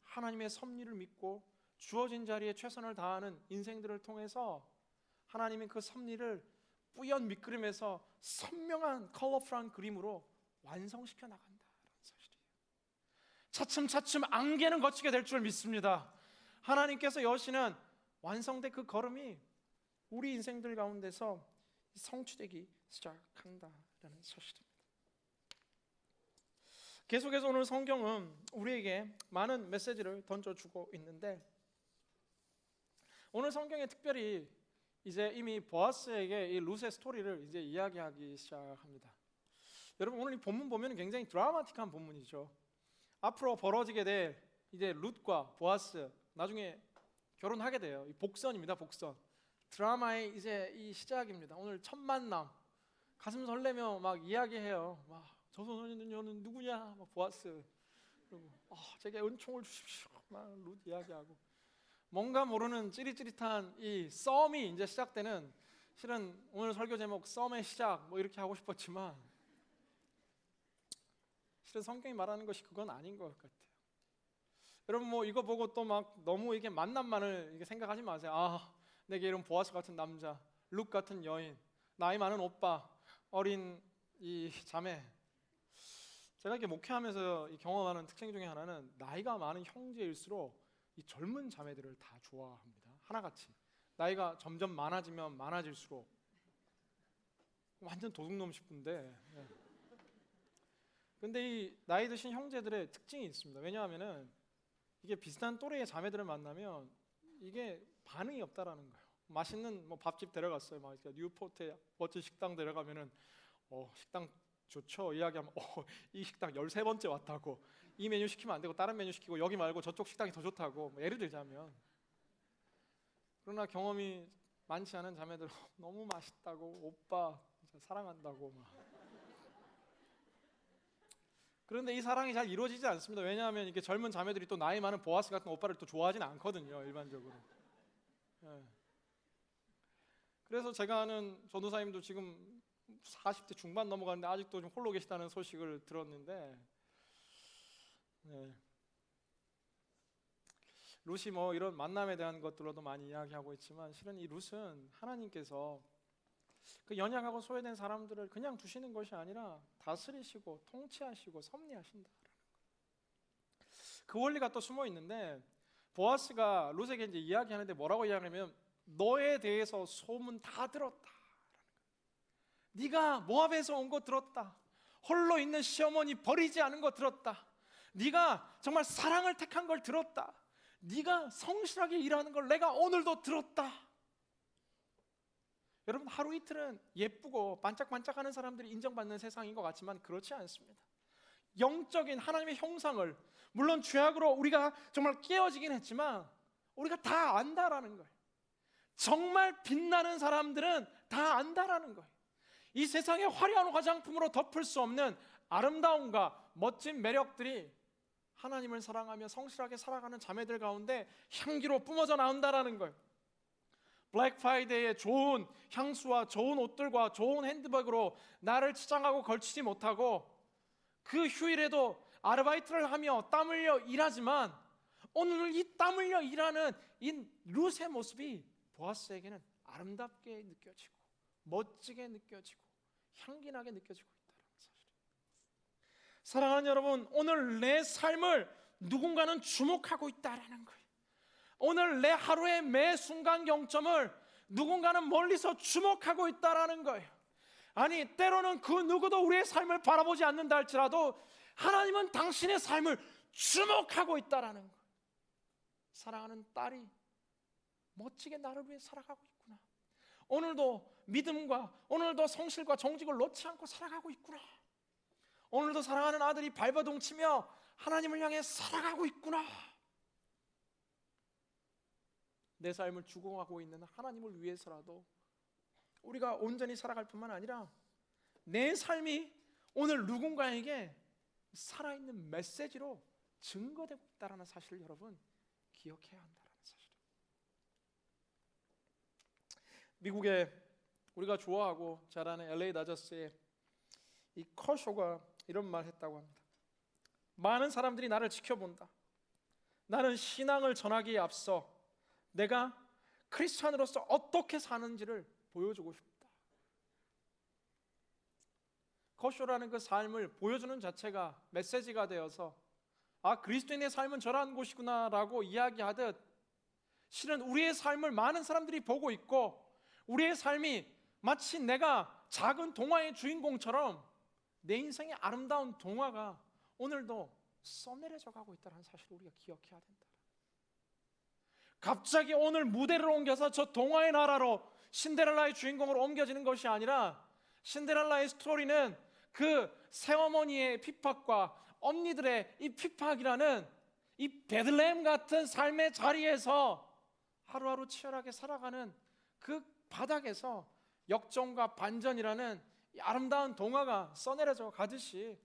하나님의 섭리를 믿고 주어진 자리에 최선을 다하는 인생들을 통해서 하나님이 그 섭리를 뿌연 밑그림에서 선명한 컬러풀한 그림으로 완성시켜 나간다는 사실이에요. 차츰차츰 안개는 거치게 될 줄 믿습니다. 하나님께서 여시는 완성된 그 걸음이 우리 인생들 가운데서 성취되기 시작한다라는 사실입니다. 계속해서 오늘 성경은 우리에게 많은 메시지를 던져주고 있는데, 오늘 성경에 특별히 이제 이미 보아스에게 이 룻의 스토리를 이제 이야기하기 시작합니다. 여러분, 오늘 이 본문 보면 굉장히 드라마틱한 본문이죠. 앞으로 벌어지게 될 이제 룻과 보아스, 나중에 결혼하게 돼요. 이 복선입니다. 복선. 드라마의 이제 이 시작입니다. 오늘 첫 만남, 가슴 설레며 막 이야기해요. 막 저 소년은 누구냐? 막 보아스. 그리고 제게 은총을 주십시오. 막 룻 이야기하고. 뭔가 모르는 찌릿찌릿한 이 썸이 이제 시작되는, 실은 오늘 설교 제목 썸의 시작 뭐 이렇게 하고 싶었지만 실은 성경이 말하는 것이 그건 아닌 것 같아요. 여러분 뭐 이거 보고 또 막 너무 이게 만남만을 이게 생각하지 마세요. 내게 이런 보아스 같은 남자, 룻 같은 여인, 나이 많은 오빠, 어린 이 자매. 제가 이렇게 목회하면서 경험하는 특징 중에 하나는 나이가 많은 형제일수록 이 젊은 자매들을 다 좋아합니다. 하나같이 나이가 점점 많아지면 많아질수록 완전 도둑놈 싶은데, 근데 이 나이 드신 형제들의 특징이 있습니다. 왜냐하면은 이게 비슷한 또래의 자매들을 만나면 이게 반응이 없다라는 거예요. 맛있는 뭐 밥집 데려갔어요. 막 뉴포트에 멋진 식당 데려가면은 식당 좋죠. 이야기하면 이 식당 13번째 왔다고, 이 메뉴 시키면 안 되고 다른 메뉴 시키고 여기 말고 저쪽 식당이 더 좋다고, 뭐 예를 들자면. 그러나 경험이 많지 않은 자매들 너무 맛있다고, 오빠 진짜 사랑한다고 막. 그런데 이 사랑이 잘 이루어지지 않습니다. 왜냐하면 이게 젊은 자매들이 또 나이 많은 보아스 같은 오빠를 또 좋아하지는 않거든요, 일반적으로. 그래서 제가 아는 전도사님도 지금 40대 중반 넘어가는데 아직도 좀 홀로 계시다는 소식을 들었는데, 룻이 뭐 이런 만남에 대한 것들로도 많이 이야기하고 있지만, 실은 이 룻은 하나님께서 그 연약하고 소외된 사람들을 그냥 두시는 것이 아니라 다스리시고 통치하시고 섭리하신다. 그 원리가 또 숨어 있는데, 보아스가 룻에게 이제 이야기하는데 뭐라고 이야기하냐면, 너에 대해서 소문 다 들었다. 네가 모압에서 온 거 들었다. 홀로 있는 시어머니 버리지 않은 거 들었다. 네가 정말 사랑을 택한 걸 들었다. 네가 성실하게 일하는 걸 내가 오늘도 들었다. 여러분, 하루 이틀은 예쁘고 반짝반짝하는 사람들이 인정받는 세상인 것 같지만 그렇지 않습니다. 영적인 하나님의 형상을, 물론 죄악으로 우리가 정말 깨어지긴 했지만 우리가 다 안다라는 거예요. 정말 빛나는 사람들은 다 안다라는 거예요. 이 세상의 화려한 화장품으로 덮을 수 없는 아름다움과 멋진 매력들이 하나님을 사랑하며 성실하게 살아가는 자매들 가운데 향기로 뿜어져 나온다라는 거예요. 블랙 프라이데이에 좋은 향수와 좋은 옷들과 좋은 핸드백으로 나를 치장하고 걸치지 못하고, 그 휴일에도 아르바이트를 하며 땀 흘려 일하지만 오늘 이 땀 흘려 일하는 이 룻의 모습이 보아스에게는 아름답게 느껴지고 멋지게 느껴지고 향기나게 느껴지고 있다는 사실이에요. 사랑하는 여러분, 오늘 내 삶을 누군가는 주목하고 있다라는 거예요. 오늘 내 하루의 매 순간 경점을 누군가는 멀리서 주목하고 있다라는 거예요. 아니, 때로는 그 누구도 우리의 삶을 바라보지 않는다 할지라도 하나님은 당신의 삶을 주목하고 있다라는 거예요. 사랑하는 딸이 멋지게 나를 위해 살아가고 있구나. 오늘도 믿음과 오늘도 성실과 정직을 놓지 않고 살아가고 있구나. 오늘도 사랑하는 아들이 발버둥치며 하나님을 향해 살아가고 있구나. 내 삶을 주공하고 있는 하나님을 위해서라도 우리가 온전히 살아갈 뿐만 아니라 내 삶이 오늘 누군가에게 살아있는 메시지로 증거되고 있다는 사실을 여러분 기억해야 한다는 사실입니다. 미국에 우리가 좋아하고 잘 아는 LA 다저스의 이 커쇼가 이런 말 했다고 합니다. 많은 사람들이 나를 지켜본다. 나는 신앙을 전하기에 앞서 내가 크리스찬으로서 어떻게 사는지를 보여주고 싶다. 커쇼라는 그 삶을 보여주는 자체가 메시지가 되어서 그리스도인의 삶은 저러한 곳이구나 라고 이야기하듯, 실은 우리의 삶을 많은 사람들이 보고 있고 우리의 삶이 마치 내가 작은 동화의 주인공처럼 내 인생의 아름다운 동화가 오늘도 써내려져 가고 있다는 사실을 우리가 기억해야 된다. 갑자기 오늘 무대를 옮겨서 저 동화의 나라로 신데렐라의 주인공으로 옮겨지는 것이 아니라, 신데렐라의 스토리는 그 새어머니의 핍박과 언니들의 이 핍박이라는 이 베들레헴 같은 삶의 자리에서 하루하루 치열하게 살아가는 그 바닥에서 역전과 반전이라는 이 아름다운 동화가 써내려져 가듯이,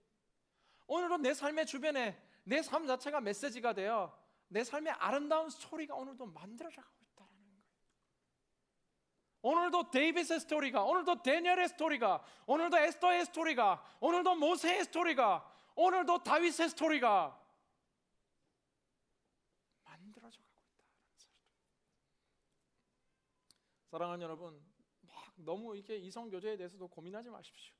오늘도 내 삶의 주변에 내 삶 자체가 메시지가 되어 내 삶의 아름다운 스토리가 오늘도 만들어져 가고 있다는 거예요. 오늘도 데이빗의 스토리가, 오늘도 다니엘의 스토리가, 오늘도 에스더의 스토리가, 오늘도 모세의 스토리가, 오늘도 다윗의 스토리가 만들어져 가고 있다는 사실. 사랑하는 여러분, 너무 이렇게 이성 교제에 대해서도 고민하지 마십시오.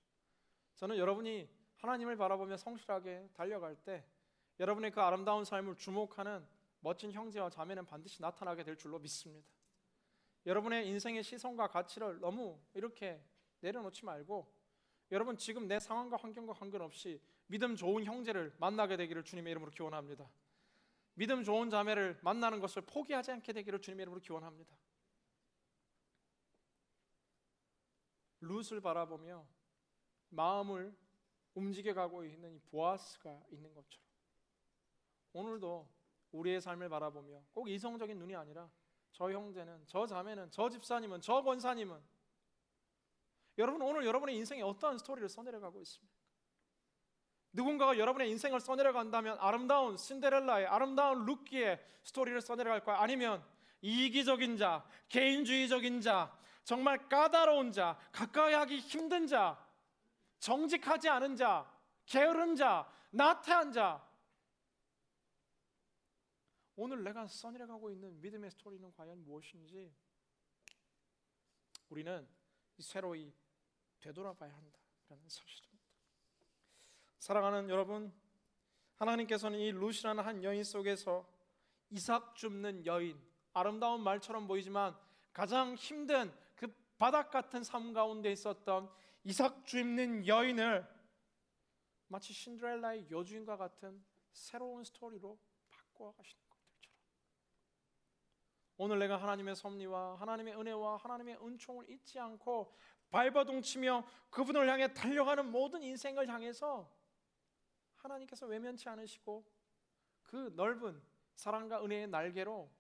저는 여러분이 하나님을 바라보며 성실하게 달려갈 때 여러분의 그 아름다운 삶을 주목하는 멋진 형제와 자매는 반드시 나타나게 될 줄로 믿습니다. 여러분의 인생의 시선과 가치를 너무 이렇게 내려놓지 말고, 여러분 지금 내 상황과 환경과 관계없이 믿음 좋은 형제를 만나게 되기를 주님의 이름으로 기원합니다. 믿음 좋은 자매를 만나는 것을 포기하지 않게 되기를 주님의 이름으로 기원합니다. 룻을 바라보며 마음을 움직여가고 있는 이 보아스가 있는 것처럼, 오늘도 우리의 삶을 바라보며 꼭 이성적인 눈이 아니라 저 형제는, 저 자매는, 저 집사님은, 저 권사님은, 여러분 오늘 여러분의 인생에 어떠한 스토리를 써내려가고 있습니까? 누군가가 여러분의 인생을 써내려간다면 아름다운 신데렐라의, 아름다운 루키의 스토리를 써내려갈까요? 아니면 이기적인 자, 개인주의적인 자, 정말 까다로운 자, 가까이 하기 힘든 자, 정직하지 않은 자, 게으른 자, 나태한 자, 오늘 내가 써내려가고 있는 믿음의 스토리는 과연 무엇인지 우리는 새로이 되돌아봐야 한다라는 사실입니다. 사랑하는 여러분, 하나님께서는 이 룻이라는 한 여인 속에서 이삭 줍는 여인, 아름다운 말처럼 보이지만 가장 힘든 그 바닥 같은 삶 가운데 있었던 이삭 줍는 여인을 마치 신데렐라의 여주인과 같은 새로운 스토리로 바꿔 가시는 것들처럼, 오늘 내가 하나님의 섭리와 하나님의 은혜와 하나님의 은총을 잊지 않고 발버둥치며 그분을 향해 달려가는 모든 인생을 향해서 하나님께서 외면치 않으시고 그 넓은 사랑과 은혜의 날개로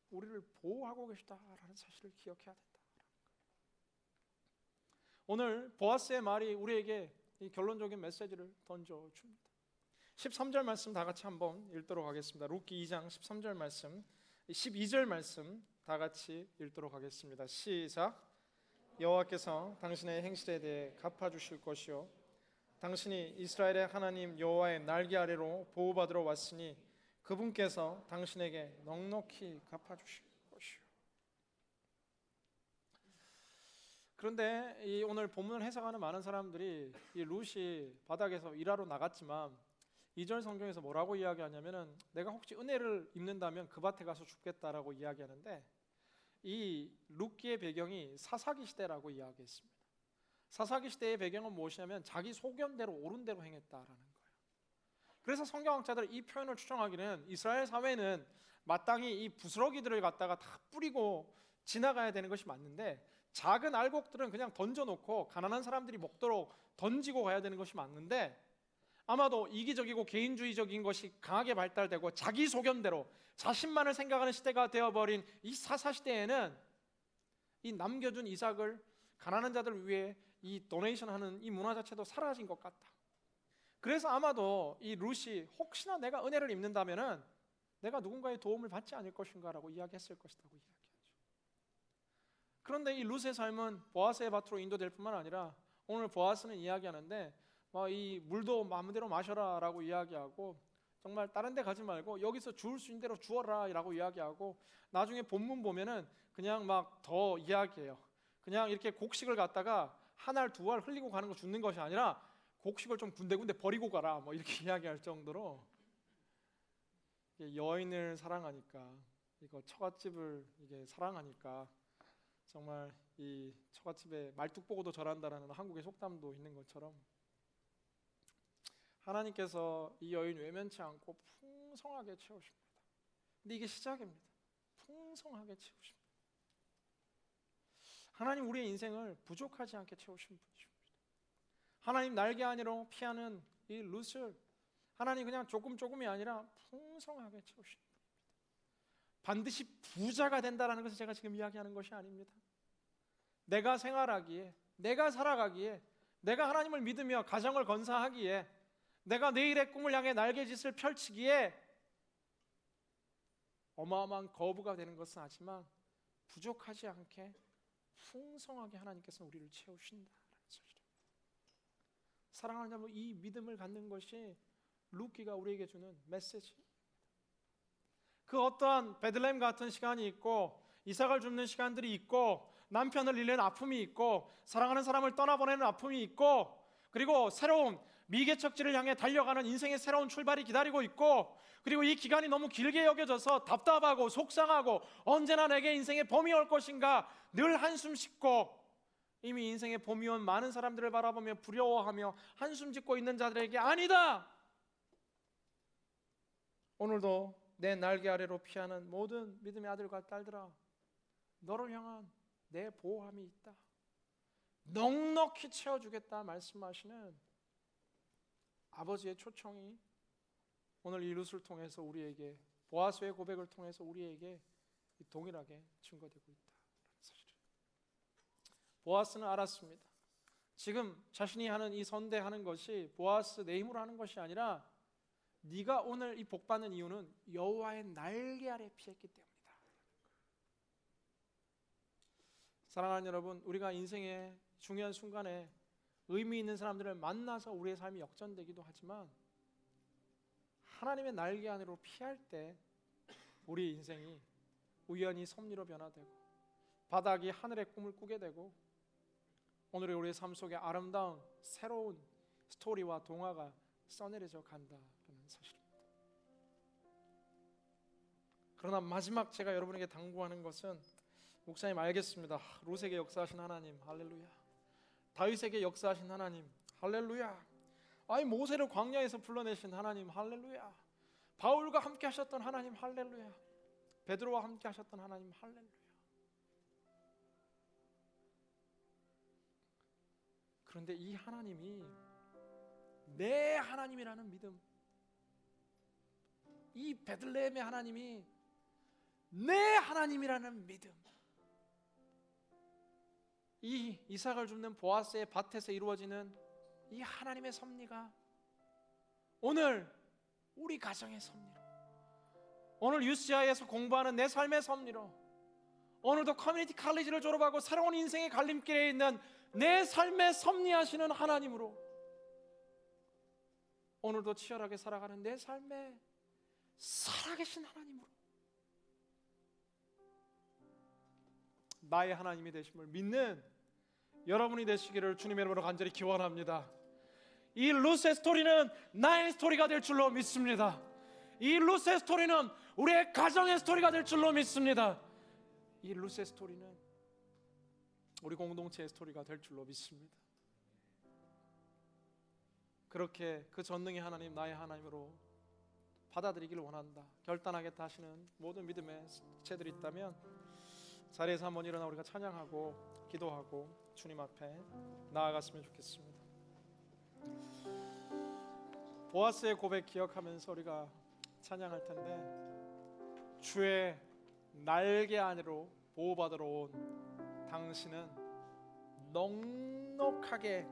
우리를 보호하고 계시다라는 사실을 기억해야 된다. 오늘 보아스의 말이 우리에게 이 결론적인 메시지를 던져줍니다. 13절 말씀 다 같이 한번 읽도록 하겠습니다. 룻기 2장 13절 말씀, 12절 말씀 다 같이 읽도록 하겠습니다. 시작. 여호와께서 당신의 행실에 대해 갚아주실 것이요, 당신이 이스라엘의 하나님 여호와의 날개 아래로 보호받으러 왔으니 그분께서 당신에게 넉넉히 갚아주실 것이요. 그런데 이 오늘 본문을 해석하는 많은 사람들이 이 룻이 바닥에서 일하러 나갔지만 2절 성경에서 뭐라고 이야기하냐면은 내가 혹시 은혜를 입는다면 그 밭에 가서 죽겠다라고 이야기하는데, 이 룻기의 배경이 사사기 시대라고 이야기했습니다. 사사기 시대의 배경은 무엇이냐면 자기 소견대로 옳은 대로 행했다라는 거예요. 그래서 성경학자들 이 표현을 추정하기는 이스라엘 사회는 마땅히 이 부스러기들을 갖다가 다 뿌리고 지나가야 되는 것이 맞는데, 작은 알곡들은 그냥 던져놓고 가난한 사람들이 먹도록 던지고 가야 되는 것이 맞는데, 아마도 이기적이고 개인주의적인 것이 강하게 발달되고 자기 소견대로 자신만을 생각하는 시대가 되어버린 이 사사시대에는 이 남겨준 이삭을 가난한 자들 위해 이 도네이션하는 이 문화 자체도 사라진 것 같다. 그래서 아마도 이 룻이 혹시나 내가 은혜를 입는다면은 내가 누군가의 도움을 받지 않을 것인가라고 이야기했을 것이라고 이야기하죠. 그런데 이 룻의 삶은 보아스의 밭으로 인도될 뿐만 아니라 오늘 보아스는 이야기하는데 이 물도 마음대로 마셔라라고 이야기하고 정말 다른 데 가지 말고 여기서 주울 수 있는 대로 주어라라고 이야기하고 나중에 본문 보면은 그냥 막 더 이야기해요. 그냥 이렇게 곡식을 갖다가 한 알 두 알 흘리고 가는 거 죽는 것이 아니라 곡식을 좀 군데군데 버리고 가라 뭐 이렇게 이야기할 정도로 여인을 사랑하니까 이거 처갓집을 이게 사랑하니까 정말 이 처갓집에 말뚝 보고도 절한다라는 한국의 속담도 있는 것처럼 하나님께서 이 여인 외면치 않고 풍성하게 채우십니다. 근데 이게 시작입니다. 풍성하게 채우십니다. 하나님 우리의 인생을 부족하지 않게 채우신 분이십니다. 하나님 날개 아니로 피하는 이 룻을 하나님 그냥 조금이 아니라 풍성하게 채우신 분입니다. 반드시 부자가 된다는 것을 제가 지금 이야기하는 것이 아닙니다. 내가 생활하기에, 내가 살아가기에, 내가 하나님을 믿으며 가정을 건사하기에, 내가 내일의 꿈을 향해 날개짓을 펼치기에 어마어마한 거부가 되는 것은 아지만 부족하지 않게 풍성하게 하나님께서 우리를 채우신다라는 사실입니다. 사랑하는 여러분, 이 믿음을 갖는 것이 루키가 우리에게 주는 메시지입니다. 그 어떠한 베들레헴 같은 시간이 있고 이삭을 줍는 시간들이 있고 남편을 잃는 아픔이 있고 사랑하는 사람을 떠나보내는 아픔이 있고 그리고 새로운 미개척지를 향해 달려가는 인생의 새로운 출발이 기다리고 있고 그리고 이 기간이 너무 길게 여겨져서 답답하고 속상하고 언제나 내게 인생의 봄이 올 것인가 늘 한숨 씻고 이미 인생의 봄이 온 많은 사람들을 바라보며 두려워하며 한숨 짓고 있는 자들에게 아니다! 오늘도 내 날개 아래로 피하는 모든 믿음의 아들과 딸들아, 너를 향한 내 보호함이 있다. 넉넉히 채워주겠다 말씀하시는 아버지의 초청이 오늘 이 룻을 통해서 우리에게, 보아스의 고백을 통해서 우리에게 동일하게 증거되고 있다는 사실이에요. 보아스는 알았습니다. 지금 자신이 하는 이 선대하는 것이 보아스 내 힘으로 하는 것이 아니라 네가 오늘 이 복 받는 이유는 여호와의 날개 아래 피했기 때문이다. 사랑하는 여러분, 우리가 인생의 중요한 순간에 의미 있는 사람들을 만나서 우리의 삶이 역전되기도 하지만 하나님의 날개 안으로 피할 때 우리 인생이 우연히 섭리로 변화되고 바닥이 하늘의 꿈을 꾸게 되고 오늘의 우리의 삶 속에 아름다운 새로운 스토리와 동화가 써내려져 간다는 사실입니다. 그러나 마지막 제가 여러분에게 당부하는 것은 목사님 알겠습니다. 룻에게 역사하신 하나님 할렐루야, 다윗에게 역사하신 하나님 할렐루야, 아니 모세를 광야에서 불러내신 하나님 할렐루야, 바울과 함께 하셨던 하나님 할렐루야, 베드로와 함께 하셨던 하나님 할렐루야. 그런데 이 하나님이 내 하나님이라는 믿음, 이 베들레헴의 하나님이 내 하나님이라는 믿음, 이 이삭을 줍는 보아스의 밭에서 이루어지는 이 하나님의 섭리가 오늘 우리 가정의 섭리로, 오늘 UCI에서 공부하는 내 삶의 섭리로, 오늘도 커뮤니티 칼리지를 졸업하고 새로운 인생의 갈림길에 있는 내 삶의 섭리하시는 하나님으로, 오늘도 치열하게 살아가는 내 삶에 살아계신 하나님으로 나의 하나님이 되심을 믿는 여러분이 되시기를 주님의 이름으로 간절히 기원합니다. 이 룻의 스토리는 나의 스토리가 될 줄로 믿습니다. 이 룻의 스토리는 우리의 가정의 스토리가 될 줄로 믿습니다. 이 룻의 스토리는 우리 공동체의 스토리가 될 줄로 믿습니다. 그렇게 그 전능의 하나님, 나의 하나님으로 받아들이기를 원한다, 결단하겠다 하시는 모든 믿음의 지체들이 있다면 자리에서 한번 일어나 우리가 찬양하고 기도하고 주님 앞에 나아갔으면 좋겠습니다. 보아스의 고백 기억하면서 우리가 찬양할 텐데, 주의 날개 안으로 보호받으러 온 당신은 넉넉하게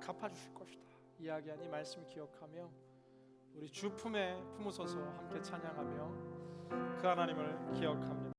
갚아주실 것이다. 이야기한 이 말씀 기억하며 우리 주 품에 품으소서 함께 찬양하며 그 하나님을 기억하며